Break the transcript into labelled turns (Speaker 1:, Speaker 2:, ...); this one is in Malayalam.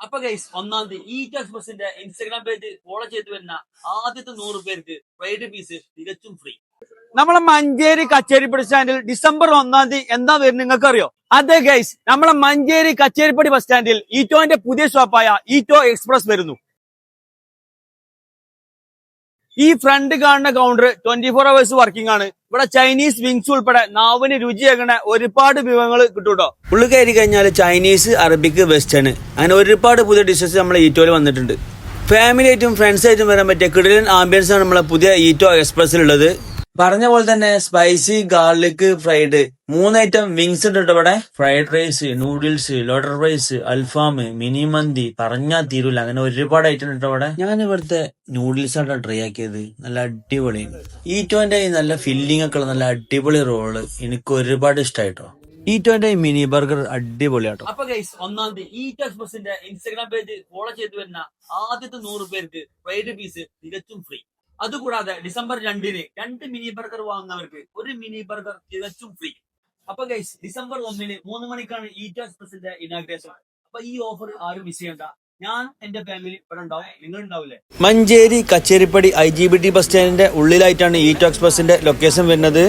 Speaker 1: അപ്പൊ ഗൈസ് ഒന്നാം തീയതി ഈറ്റ് എക്സ്പ്രസിന്റെ ഇൻസ്റ്റാഗ്രാം പേജ് ഫോളോ ചെയ്ത് വരുന്ന ആദ്യത്തെ 100 പേർക്ക് ഫ്രൈഡ് പീസ് തികച്ചും ഫ്രീ. നമ്മളെ മഞ്ചേരി കച്ചേരിപ്പടി സ്റ്റാൻഡിൽ ഡിസംബർ 1 തീയതി എന്താ വരുന്നത് നിങ്ങൾക്ക് അറിയോ? അതെ ഗൈസ്, നമ്മളെ മഞ്ചേരി കച്ചേരിപ്പടി ബസ് സ്റ്റാൻഡിൽ ഈറ്റോന്റെ പുതിയ ഷോപ്പായ ഈറ്റോ എക്സ്പ്രസ് വരുന്നു. ഈ ഫ്രണ്ട് കാണുന്ന കൗണ്ടർ 24 hours വർക്കിംഗ് ആണ്. ഇവിടെ ചൈനീസ് വിങ്സ് ഉൾപ്പെടെ നാവിന് രുചിയാകണ ഒരുപാട് വിഭവങ്ങൾ കിട്ടൂട്ടോ. ഉള്ളു കയറി കഴിഞ്ഞാൽ ചൈനീസ്, അറബിക്, വെസ്റ്റേൺ അങ്ങനെ ഒരുപാട് പുതിയ ഡിഷസ് നമ്മളെ ഈറ്റോയിൽ വന്നിട്ടുണ്ട്. ഫാമിലി ആയിട്ടും ഫ്രണ്ട്സ് ആയിട്ടും വരാൻ പറ്റിയ കിടിലൻ ആംബിയൻസ് ആണ് നമ്മളെ പുതിയ ഈറ്റോ എക്സ്പ്രസിലുള്ളത്. പറഞ്ഞ പോലെ തന്നെ spicy, garlic, fried 3 item wings ഉണ്ട് ഇവിടെ. Fried rice, noodles, loaded rice, അൽഫാം, മിനി മന്തി പറഞ്ഞാ തീരൂല. അങ്ങനെ ഒരുപാട് ഐറ്റം ഉണ്ട് ഇവിടെ. ഞാൻ ഇവിടുത്തെ നൂഡിൽസ് ആണ് ട്രൈ ആക്കിയത്. നല്ല അടിപൊളിയാണ്. ഈറ്റോന്റെ നല്ല ഫില്ലിംഗ് ഒക്കെ ഉള്ള നല്ല അടിപൊളി റോള് എനിക്ക് ഒരുപാട് ഇഷ്ടമായിട്ടോ. ഈറ്റോന്റെ മിനി ബർഗർ അടിപൊളിയാട്ടോ. അപ്പൊ ഗൈസ്, 1 തീയതി ഈറ്റോ എക്സ്പ്രസിന്റെ ഇൻസ്റ്റാഗ്രാം പേജ് ഫോളോ ചെയ്ത് വരുന്ന ആദ്യത്തെ 100 പേർക്ക് ഫ്രൈഡ് പീസ് തികച്ചും ഫ്രീ. അതുകൂടാതെ ഡിസംബർ 2-ന് 2 മിനി ബർഗർ വാങ്ങുന്നവർക്ക് 1 മിനി ബർഗർ തികച്ചും ഫ്രീ. അപ്പൊ ഗൈസ്, ഡിസംബർ 1-ന് 3 മണിക്കാണ് ഈറ്റോ എക്സ്പ്രസിന്റെ ഇനാഗ്രേഷൻ. അപ്പൊ ഈ ഓഫർ ആരും മിസ് ചെയ്യണ്ട. ഞാൻ എന്റെ ഫാമിലി ഇവിടെ ഉണ്ടാവും, നിങ്ങൾ ഉണ്ടാവില്ലേ? മഞ്ചേരി കച്ചേരിപ്പടി IGBT ബസ് സ്റ്റാൻഡിന്റെ ഉള്ളിലായിട്ടാണ് ഈറ്റോ എക്സ്പ്രസിന്റെ ലൊക്കേഷൻ വരുന്നത്.